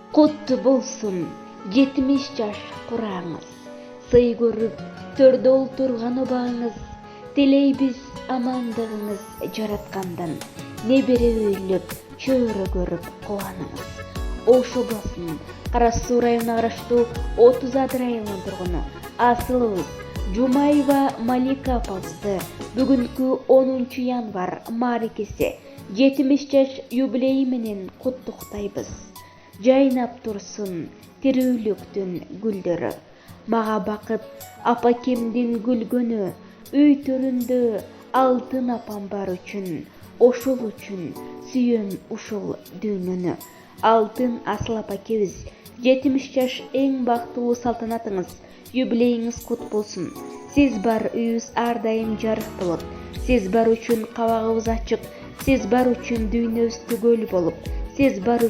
Құтты болсын 70 жаш құраңыз, сый көріп төрде отырған обаңыз, тілейбіз амандығыңыз жаратқандан, небере өйліп чөре көріп қуаныңыз. Ошу басын Қарасу районuna қарашты 30 районының тұрғыны асылыбыз Жумаева Малика апабызды бүгінгі 10 январ мерекесі 70 жаш юбилейі менен құттықтайбыз. Жайнап тұрсын тіреуліктің гүлдері, маға бақыт апакемден гүлгөні, үй төрінде алтын апам бар үшін, ошыл үшін сүйем ушыл дүйнөні. Алтын асыл апакебіз, 70 жаш ең бақтылы салтанатыңыз, юбилейіңіз құт болсын. Сіз бар үйіз ардайым жарық болып, сіз бар үшін қабағыбыз ашық, сіз бар үшін дүйнөбүз түгөл болып, сіз бар